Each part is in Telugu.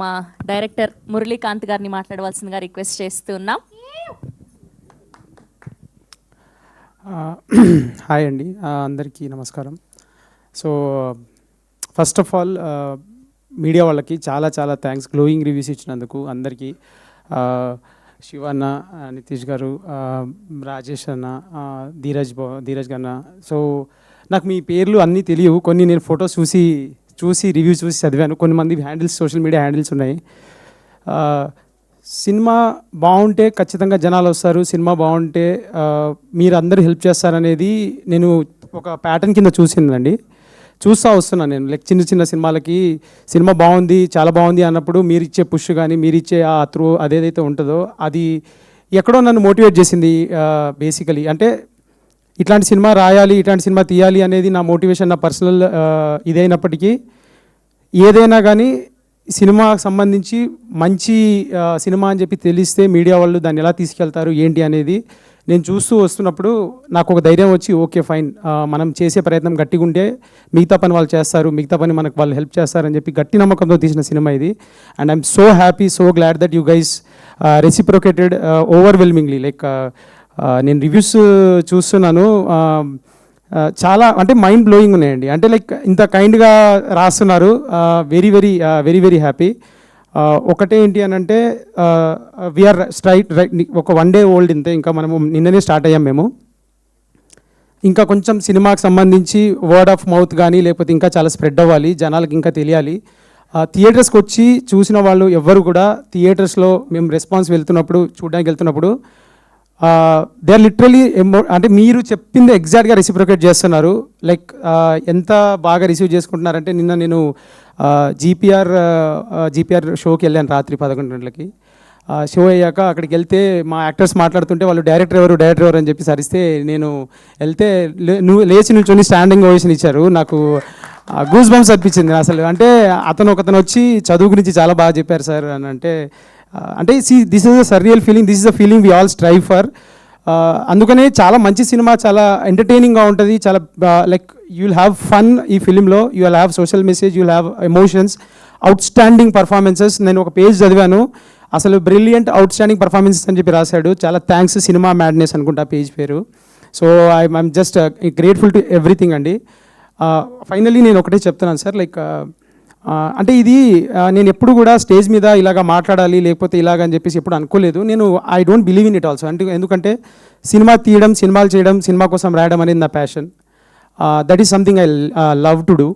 మా డైరెక్టర్ మురళీకాంత్ గారిని మాట్లాడవలసిందిగా రిక్వెస్ట్ చేస్తున్నాం. హాయ్ అండి, అందరికీ నమస్కారం. So first of all media వాళ్ళకి చాలా చాలా థ్యాంక్స్ గ్లోయింగ్ రివ్యూస్ ఇచ్చినందుకు అందరికీ. శివ అన్న, నితీష్ గారు, రాజేష్ అన్న, ధీరజ్ అన్న. సో నాకు మీ పేర్లు అన్నీ తెలియవు, కొన్ని నేను ఫొటోస్ చూసి రివ్యూ చూసి చదివాను. కొంతమంది హ్యాండిల్స్, సోషల్ మీడియా హ్యాండిల్స్ ఉన్నాయి. సినిమా బాగుంటే ఖచ్చితంగా జనాలు వస్తారు, సినిమా బాగుంటే మీరు అందరూ హెల్ప్ చేస్తారనేది నేను ఒక ప్యాటర్న్ కింద చూసిందండి. చూస్తూ వస్తున్నాను నేను. లైక్ చిన్న చిన్న సినిమాలకి సినిమా బాగుంది, చాలా బాగుంది అన్నప్పుడు మీరు ఇచ్చే పుష్ కానీ, మీరు ఇచ్చే ఆ త్రూ అదేదైతే ఉంటుందో అది ఎక్కడో నన్ను మోటివేట్ చేసింది. బేసికలీ అంటే ఇట్లాంటి సినిమా రాయాలి, ఇట్లాంటి సినిమా తీయాలి అనేది నా మోటివేషన్, నా పర్సనల్ ఇదైనప్పటికీ ఏదైనా కానీ సినిమాకు సంబంధించి మంచి సినిమా అని చెప్పి తెలిస్తే మీడియా వాళ్ళు దాన్ని ఎలా తీసుకెళ్తారు ఏంటి అనేది నేను చూస్తూ వస్తున్నప్పుడు నాకు ఒక ధైర్యం వచ్చి ఓకే ఫైన్, మనం చేసే ప్రయత్నం గట్టిగా ఉంటే మిగతా పని వాళ్ళు చేస్తారు, మిగతా పని మనకు వాళ్ళు హెల్ప్ చేస్తారని చెప్పి గట్టి నమ్మకంతో తీసిన సినిమా ఇది. And I'm so happy, so glad that you guys reciprocated overwhelmingly. Like నేను రివ్యూస్ చూస్తున్నాను, చాలా అంటే మైండ్ బ్లోయింగ్ ఉన్నాయండి. అంటే లైక్ ఇంత కైండ్గా రాస్తున్నారు. Very very very very happy. ఒకటే ఏంటి అని అంటే వీఆర్ రైట్ ఒక 1 day ఓల్డ్ ఇంతే, ఇంకా మనము నిన్ననే స్టార్ట్ అయ్యాం మేము. ఇంకా కొంచెం సినిమాకి సంబంధించి వర్డ్ ఆఫ్ మౌత్ కానీ లేకపోతే ఇంకా చాలా స్ప్రెడ్ అవ్వాలి, జనాలకి ఇంకా తెలియాలి. థియేటర్స్కి వచ్చి చూసిన వాళ్ళు ఎవ్వరు కూడా థియేటర్స్లో మేము రెస్పాన్స్ చూడడానికి వెళ్తున్నప్పుడు దే ఆర్ లిటరలీ అంటే మీరు చెప్పింది ఎగ్జాక్ట్గా రెసిప్రొకేట్ చేస్తున్నారు. లైక్ ఎంత బాగా రిసీవ్ చేసుకుంటున్నారంటే నిన్న నేను జీపీఆర్ షోకి వెళ్ళాను రాత్రి 11 గంటలకి. షో అయ్యాక అక్కడికి వెళ్తే మా యాక్టర్స్ మాట్లాడుతుంటే వాళ్ళు డైరెక్టర్ ఎవరు అని చెప్పి సరిస్తే నేను వెళ్తే నువ్వు లేచి నుంచొని స్టాండింగ్ ఓవేషన్ ఇచ్చారు. నాకు గూస్ బంప్స్ అనిపించింది అసలు. అంటే ఒకతను వచ్చి చదువు గురించి చాలా బాగా చెప్పారు సార్ అని అంటే this is a surreal feeling, this is a feeling we all strive for. అందుకనే చాలా మంచి సినిమా, చాలా ఎంటర్టైనింగ్గా ఉంటుంది, చాలా like you will have fun ఈ ఫిలింలో, you will have social message, you will have emotions, outstanding performances. నేను ఒక పేజ్ చదివాను, అసలు బ్రిలియంట్ అవుట్ స్టాండింగ్ పర్ఫార్మెన్సెస్ అని చెప్పి రాశాడు. చాలా థ్యాంక్స్, సినిమా మ్యాడ్నెస్ అనుకుంటా పేజ్ పేరు. So I'm just grateful to everything అండి. ఫైనల్లీ నేను ఒకటే చెప్తున్నాను సార్, లైక్ అంటే ఇది నేను ఎప్పుడు కూడా స్టేజ్ మీద ఇలాగ మాట్లాడాలి లేకపోతే ఇలాగ అని చెప్పేసి ఎప్పుడు అనుకోలేదు. నేను I don't believe in it also. అంటే ఎందుకంటే సినిమా తీయడం, సినిమాలు చేయడం, సినిమా కోసం రాయడం అనేది నా passion. That is something I love to do.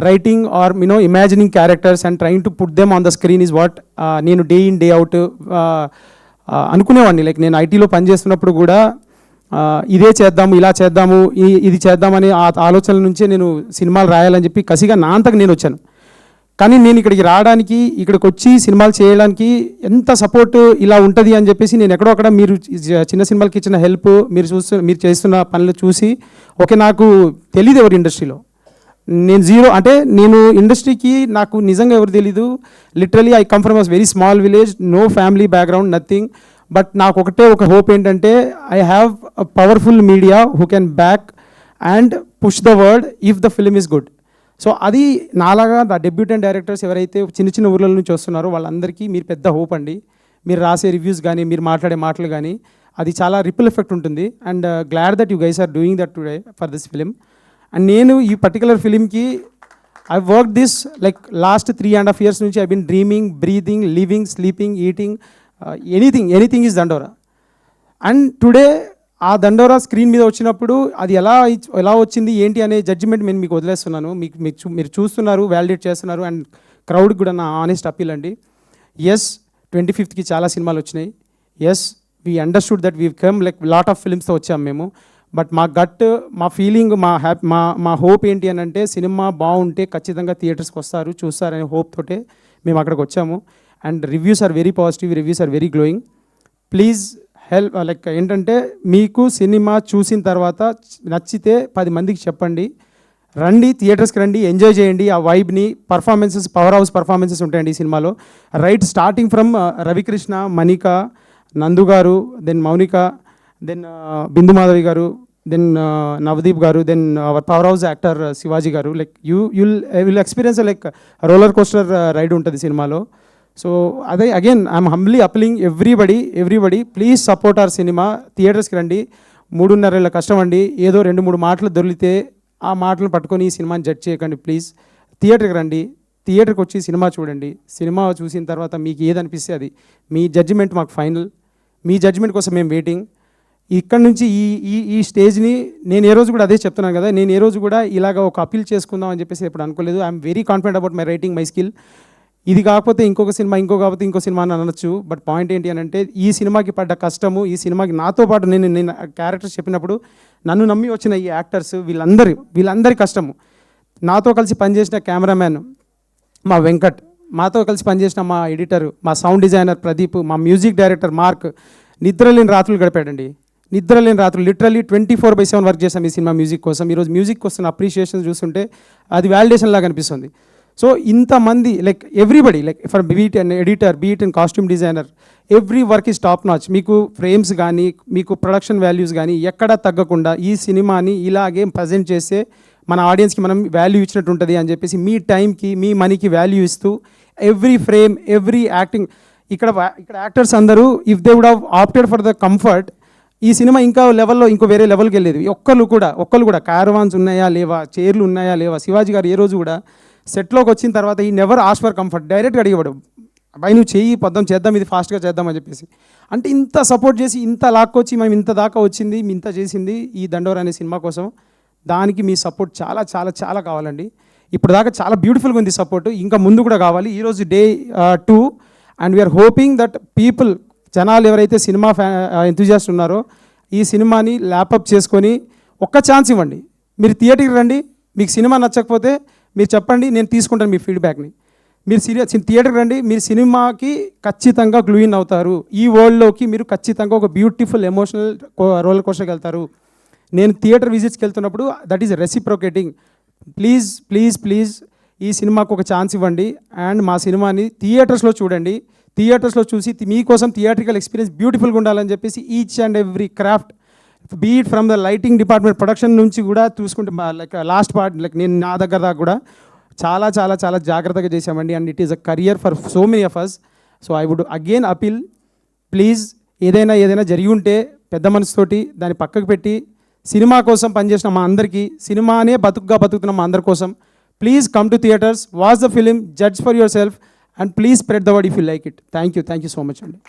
Writing or imagining characters and trying to put them on the screen is what నేను డే ఇన్ డే అవుట్ అనుకునేవాడిని. లైక్ నేను ఐటీలో పనిచేస్తున్నప్పుడు కూడా ఇదే చేద్దాము, ఇలా చేద్దాము, ఇది చేద్దామని ఆ ఆలోచనల నుంచే నేను సినిమాలు రాయాలని చెప్పి కసిగా నా అంతకు నేను వచ్చాను. కానీ నేను ఇక్కడికి రావడానికి, ఇక్కడికి వచ్చి సినిమాలు చేయడానికి ఎంత సపోర్ట్ ఇలా ఉంటుంది అని చెప్పేసి నేను ఎక్కడో అక్కడ మీరు చిన్న సినిమాలకి ఇచ్చిన హెల్ప్, మీరు చేస్తున్న పనులు చూసి ఓకే నాకు తెలియదు ఎవరు ఇండస్ట్రీలో. నేను జీరో, అంటే నేను ఇండస్ట్రీకి నాకు నిజంగా ఎవరు తెలీదు. Literally I come from a very small village, no family background, nothing. But నాకు ఒకటే ఒక హోప్ ఏంటంటే I have a powerful media who can back and push the word if the film is good. So అది నాలాగా నా డెబ్యూటెంట్ డైరెక్టర్స్ ఎవరైతే చిన్న చిన్న ఊర్ల నుంచి వస్తున్నారో వాళ్ళందరికీ మీరు పెద్ద హోప్ అండి. మీరు రాసే రివ్యూస్ కానీ, మీరు మాట్లాడే మాటలు కానీ అది చాలా రిపుల్ ఎఫెక్ట్ ఉంటుంది. And glad that you guys are doing that today for this film. అండ్ నేను ఈ పర్టికులర్ ఫిలింకి I work this like last 3.5 years నుంచి I been dreaming, breathing, living, sleeping, eating, anything is Dandora. And today ఆ దండోరా స్క్రీన్ మీద వచ్చినప్పుడు అది ఎలా వచ్చింది ఏంటి అనే జడ్జిమెంట్ నేను మీకు వదిలేస్తున్నాను. మీరు చూస్తున్నారు, వ్యాలిడేట్ చేస్తున్నారు. అండ్ క్రౌడ్కి కూడా నా ఆనెస్ట్ అప్పీల్ అండి. ఎస్ 25th చాలా సినిమాలు వచ్చినాయి. Yes we understood that we come like lot of ఫిల్మ్స్తో వచ్చాము మేము. బట్ మా గట్, మా ఫీలింగ్, మా హోప్ ఏంటి అని అంటే సినిమా బాగుంటే ఖచ్చితంగా థియేటర్స్కి వస్తారు, చూస్తారనే హోప్ తోటే మేము అక్కడికి వచ్చాము. And reviews are very positive, reviews are very glowing. Please help, like ఏంటంటే మీకు సినిమా చూసిన తర్వాత నచ్చితే 10 మందికి చెప్పండి, రండి థియేటర్స్కి రండి, ఎంజాయ్ చేయండి ఆ వైబ్ని. పర్ఫార్మెన్సెస్, పవర్ హౌస్ పర్ఫార్మెన్సెస్ ఉంటాయండి ఈ సినిమాలో. Right starting from Ravikrishna, Manika, Nandu garu, then Mounika, then Bindu Madhavi garu, then Navdeep garu, then our power house actor Shivaji garu. Like you will experience like roller coaster ride ఉంటుంది సినిమాలో. సో అదే again I'm humbly appealing everybody please support our cinema. థియేటర్స్కి రండి. 3.5 ఏళ్ళ కష్టం అండి. ఏదో 2-3 మాటలు దొరికితే ఆ మాటలను పట్టుకొని ఈ సినిమాని జడ్జ్ చేయకండి ప్లీజ్. థియేటర్కి రండి. థియేటర్కి వచ్చి సినిమా చూడండి. సినిమా చూసిన తర్వాత మీకు ఏదనిపిస్తే అది మీ జడ్జిమెంట్ మాకు ఫైనల్. మీ జడ్జిమెంట్ కోసం మేము వెయిటింగ్. ఇక్కడ నుంచి ఈ స్టేజ్ని నేను ఏ రోజు కూడా అదే చెప్తున్నాను కదా, నేను ఏ రోజు కూడా ఇలాగ ఒక అపీల్ చేసుకుందాం అని చెప్పేసి ఎప్పుడు అనుకోలేదు. I'm very confident about my writing, my skill. ఇది కాకపోతే ఇంకొక సినిమా, కాకపోతే ఇంకో సినిమా అని అనొచ్చు. బట్ పాయింట్ ఏంటి అని అంటే ఈ సినిమాకి పడ్డ కష్టము, ఈ సినిమాకి నాతో పాటు నేను క్యారెక్టర్స్ చెప్పినప్పుడు నన్ను నమ్మి వచ్చిన ఈ యాక్టర్స్ వీళ్ళందరి కష్టము, నాతో కలిసి పనిచేసిన కెమెరామ్యాన్ మా వెంకట్, మాతో కలిసి పనిచేసిన మా ఎడిటర్, మా సౌండ్ డిజైనర్ ప్రదీప్, మా మ్యూజిక్ డైరెక్టర్ మార్క్, నిద్రలేని రాత్రులు గడిపాడండి. నిద్రలేని రాత్రులు లిటరల్లీ 24/7 వర్క్ చేసాం ఈ సినిమా మ్యూజిక్ కోసం. ఈరోజు మ్యూజిక్ వస్తున్న అప్రిషియేషన్ చూస్తుంటే అది వాలిడేషన్ లాగా అనిపిస్తుంది. సో ఇంతమంది like everybody like for beat and editor, beat and costume designer, every work is top notch. మీకు ఫ్రేమ్స్ కానీ, మీకు ప్రొడక్షన్ వాల్యూస్ కానీ ఎక్కడా తగ్గకుండా ఈ సినిమాని ఇలాగే ప్రజెంట్ చేస్తే మన ఆడియన్స్కి మనం వాల్యూ ఇచ్చినట్టు ఉంటుంది అని చెప్పేసి మీ టైంకి, మీ మనీకి వాల్యూ ఇస్తూ ఎవ్రీ ఫ్రేమ్, ఎవ్రీ యాక్టింగ్, ఇక్కడ యాక్టర్స్ అందరూ if they would have opted for the comfort, ఈ సినిమా ఇంకా లెవెల్లో ఇంకో వేరే లెవెల్కి వెళ్ళేది. ఒక్కళ్ళు కూడా క్యారవాన్స్ ఉన్నాయా లేవా, చైర్లు ఉన్నాయా లేవా, శివాజీ గారు ఏ రోజు కూడా సెట్లోకి వచ్చిన తర్వాత ఈ నెవర్ ఆస్క్ ఫర్ కంఫర్ట్, డైరెక్ట్గా అడిగేవాడు అబ్బాయి నువ్వు చెయ్యి పద్దాం చేద్దాం, ఇది ఫాస్ట్గా చేద్దామని చెప్పేసి. అంటే ఇంత సపోర్ట్ చేసి ఇంత లాక్కొచ్చి మేము ఇంత దాకా వచ్చింది, ఇంత చేసింది ఈ దండోరా అనే సినిమా కోసం. దానికి మీ సపోర్ట్ చాలా చాలా చాలా కావాలండి. ఇప్పుడు దాకా చాలా బ్యూటిఫుల్గా ఉంది సపోర్ట్, ఇంకా ముందు కూడా కావాలి. ఈరోజు day 2 and we're hoping that people, జనాలు ఎవరైతే సినిమా ఎంతూజియాస్ట్ ఉన్నారో ఈ సినిమాని ల్యాపప్ చేసుకొని ఒక్క ఛాన్స్ ఇవ్వండి. మీరు థియేటర్కి రండి. మీకు సినిమా నచ్చకపోతే మీరు చెప్పండి, నేను తీసుకుంటాను మీ ఫీడ్బ్యాక్ని. మీరు థియేటర్కి రండి. మీరు సినిమాకి ఖచ్చితంగా గ్లూ ఇన్ అవుతారు. ఈ వరల్డ్లోకి మీరు ఖచ్చితంగా ఒక బ్యూటిఫుల్ ఎమోషనల్ రోలర్ కోస్టర్కి వెళ్తారు. నేను థియేటర్ విజిట్స్కి వెళ్తున్నప్పుడు దట్ ఈస్ రెసిప్రోకేటింగ్. ప్లీజ్ ఈ సినిమాకు ఒక ఛాన్స్ ఇవ్వండి అండ్ మా సినిమాని థియేటర్స్లో చూడండి. థియేటర్స్లో చూసి మీకోసం థియేట్రికల్ ఎక్స్పీరియన్స్ బ్యూటిఫుల్గా ఉండాలని చెప్పేసి each and every craft, beat from the lighting department, production నుంచి కూడా చూసుకుంటే లైక్ లాస్ట్ పార్ట్ లైక్ నేను నా దగ్గర దాకా కూడా చాలా చాలా చాలా జాగ్రత్తగా చేసామండి. And it is a career for so many of us. So I would again appeal, please ఏదైనా జరిగి ఉంటే పెద్ద మనసుతోటి దాన్ని పక్కకు పెట్టి సినిమా కోసం పనిచేసిన మా అందరికీ, సినిమానే బతుకుతున్న మా అందరి కోసం please come to theatres, watch the film, judge for your self and please spread the word if you like it. Thank you so much అండి.